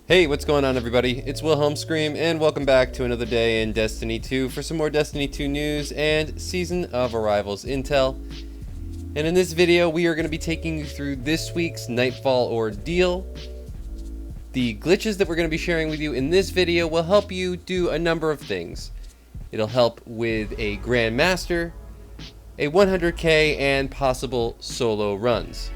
Hey, what's going on everybody? It's Wilhelm Scream and welcome back to another day in Destiny 2 for some more Destiny 2 news and Season of Arrivals intel. And in this video we are going to be taking you through this week's Nightfall ordeal. The glitches that we're going to be sharing with you in this video will help you do a number of things. It'll help with a Grandmaster, a 100k, and possible solo runs.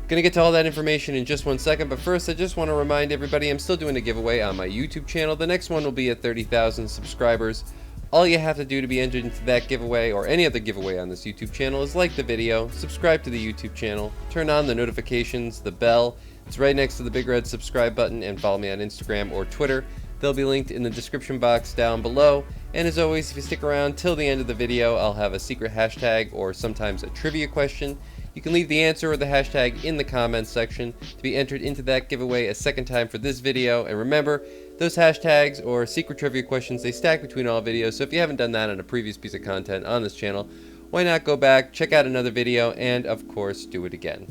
Gonna get to all that information in just one second, but first I just want to remind everybody I'm still doing a giveaway on my YouTube channel. The next one will be at 30,000 subscribers. All you have to do to be entered into that giveaway or any other giveaway on this YouTube channel is like the video, subscribe to the YouTube channel, turn on the notifications, the bell. It's right next to the big red subscribe button, and follow me on Instagram or Twitter. They'll be linked in the description box down below. And as always, if you stick around till the end of the video, I'll have a secret hashtag or sometimes a trivia question. You can leave the answer or the hashtag in the comments section to be entered into that giveaway a second time for this video. And remember, those hashtags or secret trivia questions, they stack between all videos. So if you haven't done that on a previous piece of content on this channel, why not go back, check out another video, and of course, do it again.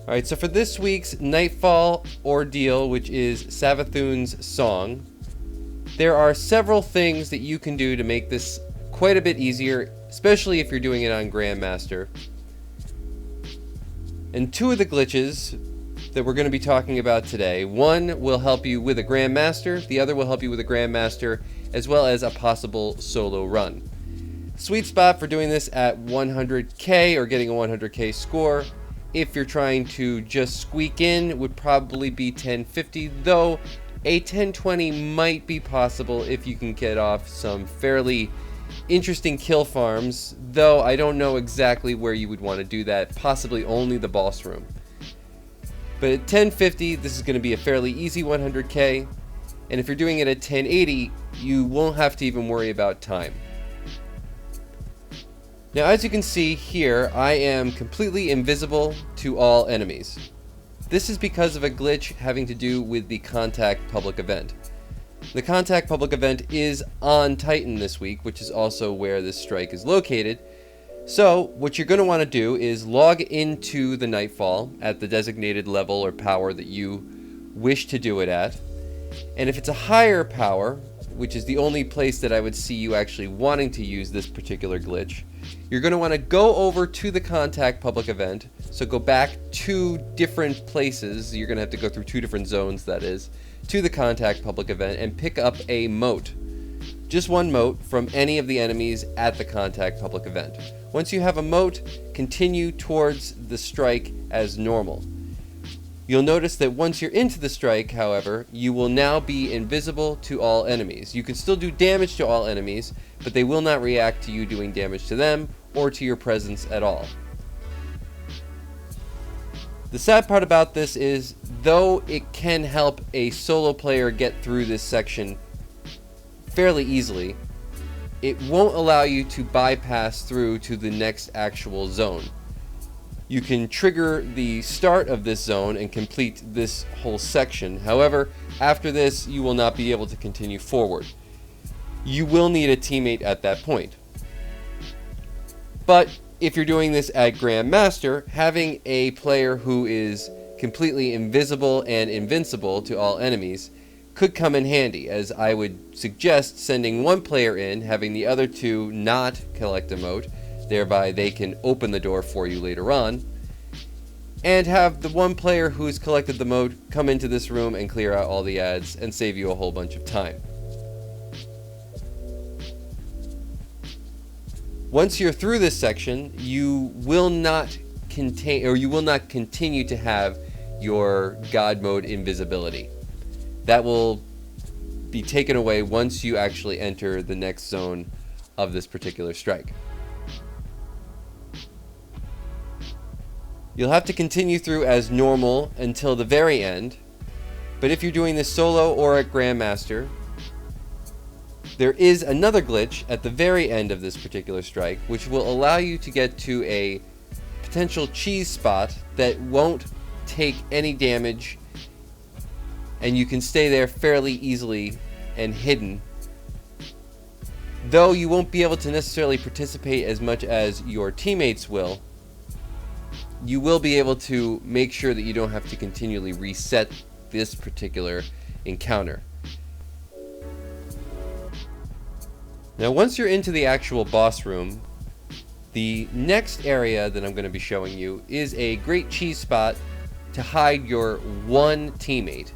Alright, so for this week's Nightfall ordeal, which is Savathun's song, there are several things that you can do to make this quite a bit easier, especially if you're doing it on Grandmaster. And two of the glitches that we're going to be talking about today, one will help you with a Grandmaster, the other will help you with a Grandmaster, as well as a possible solo run. Sweet spot for doing this at 100k or getting a 100k score, if you're trying to just squeak in, would probably be 1050, though a 1020 might be possible if you can get off some fairly interesting kill farms, though I don't know exactly where you would want to do that, possibly only the boss room. But at 1050, this is going to be a fairly easy 100k, and if you're doing it at 1080, you won't have to even worry about time. Now, as you can see here, I am completely invisible to all enemies. This is because of a glitch having to do with the Contact public event. The Contact public event is on Titan this week, which is also where this strike is located. So what you're going to want to do is log into the Nightfall at the designated level or power that you wish to do it at. And if it's a higher power, which is the only place that I would see you actually wanting to use this particular glitch, you're going to want to go over to the Contact public event. So go back two different places. You're going to have to go through two different zones, that is, to the Contact public event and pick up a mote. Just one mote from any of the enemies at the Contact public event. Once you have a mote, continue towards the strike as normal. You'll notice that once you're into the strike, however, you will now be invisible to all enemies. You can still do damage to all enemies, but they will not react to you doing damage to them or to your presence at all. The sad part about this is, though it can help a solo player get through this section fairly easily, it won't allow you to bypass through to the next actual zone. You can trigger the start of this zone and complete this whole section. However, after this, you will not be able to continue forward. You will need a teammate at that point. But if you're doing this at Grandmaster, having a player who is completely invisible and invincible to all enemies could come in handy, as I would suggest sending one player in, having the other two not collect a mote, thereby they can open the door for you later on, and have the one player who's collected the mote come into this room and clear out all the ads and save you a whole bunch of time. Once you're through this section, you will not continue to have your God mode invisibility. That will be taken away once you actually enter the next zone of this particular strike. You'll have to continue through as normal until the very end, but if you're doing this solo or at Grandmaster, there is another glitch at the very end of this particular strike, which will allow you to get to a potential cheese spot that won't take any damage, and you can stay there fairly easily and hidden, though you won't be able to necessarily participate as much as your teammates will. you will be able to make sure that you don't have to continually reset this particular encounter. Now, once you're into the actual boss room, the next area that I'm going to be showing you is a great cheese spot to hide your one teammate.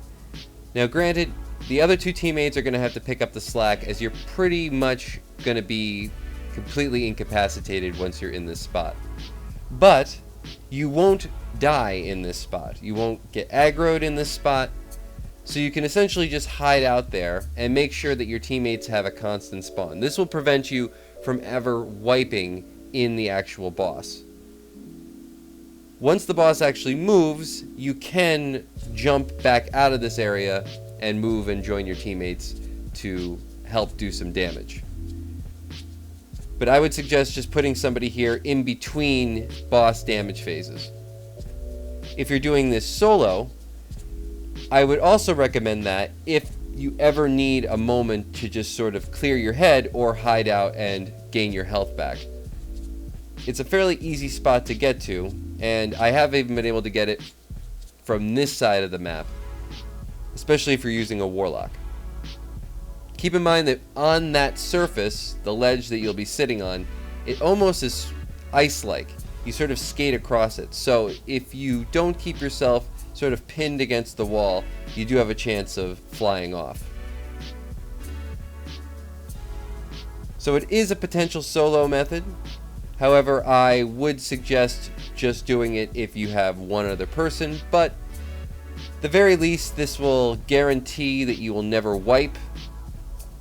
Now, granted, the other two teammates are going to have to pick up the slack, as you're pretty much going to be completely incapacitated once you're in this spot. But you won't die in this spot. You won't get aggroed in this spot. So you can essentially just hide out there and make sure that your teammates have a constant spawn. This will prevent you from ever wiping in the actual boss. Once the boss actually moves, you can jump back out of this area and move and join your teammates to help do some damage. But I would suggest just putting somebody here in between boss damage phases. If you're doing this solo, I would also recommend that if you ever need a moment to just sort of clear your head or hide out and gain your health back. It's a fairly easy spot to get to, and I have even been able to get it from this side of the map, especially if you're using a warlock. Keep in mind that on that surface, the ledge that you'll be sitting on, it almost is ice-like. You sort of skate across it. So if you don't keep yourself sort of pinned against the wall, you do have a chance of flying off. So it is a potential solo method. However, I would suggest just doing it if you have one other person, but at the very least, this will guarantee that you will never wipe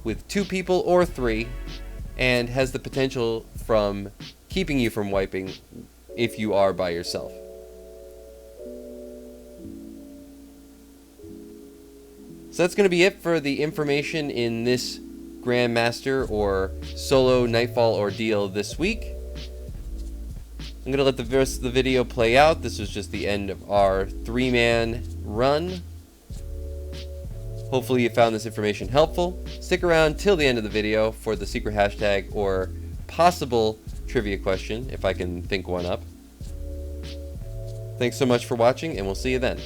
with 2 people or 3, and has the potential from keeping you from wiping if you are by yourself. So that's going to be it for the information in this Grandmaster or solo Nightfall ordeal this week. I'm going to let the rest of the video play out. This was just the end of our 3-man run. Hopefully you found this information helpful. Stick around till the end of the video for the secret hashtag or possible trivia question, if I can think one up. Thanks so much for watching, and we'll see you then.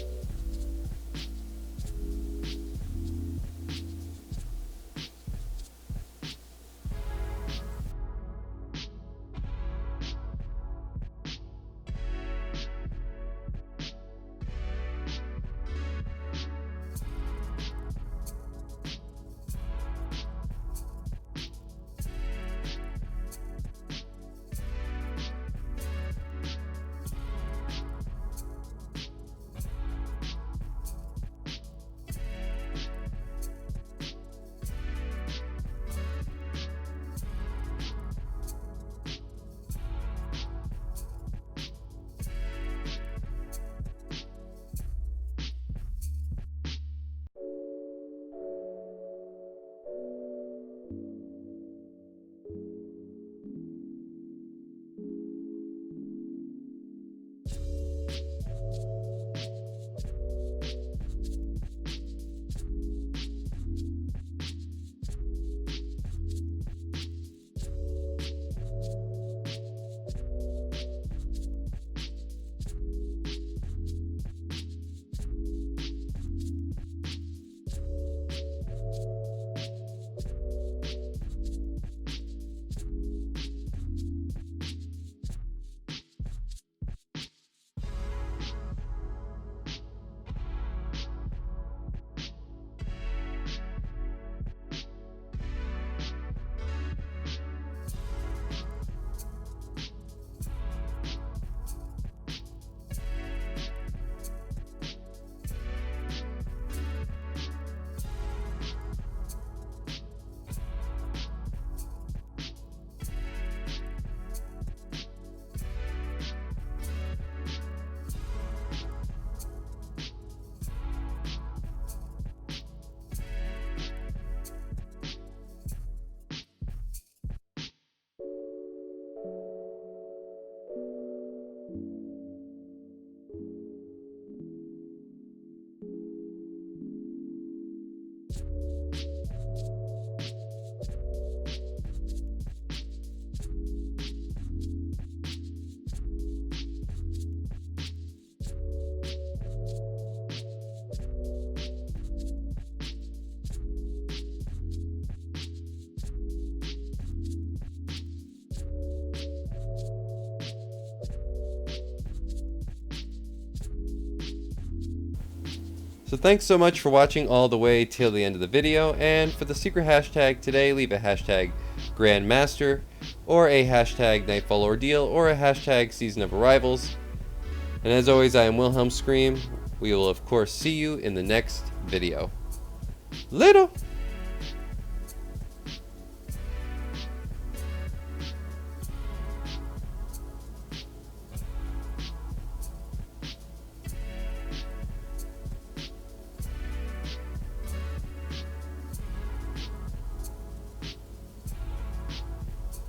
So thanks so much for watching all the way till the end of the video, and for the secret hashtag today, leave a hashtag GRANDMASTER, or a hashtag Nightfall Ordeal, or a hashtag Season of Arrivals. And as always, I am Wilhelm Scream. We will of course see you in the next video. Later!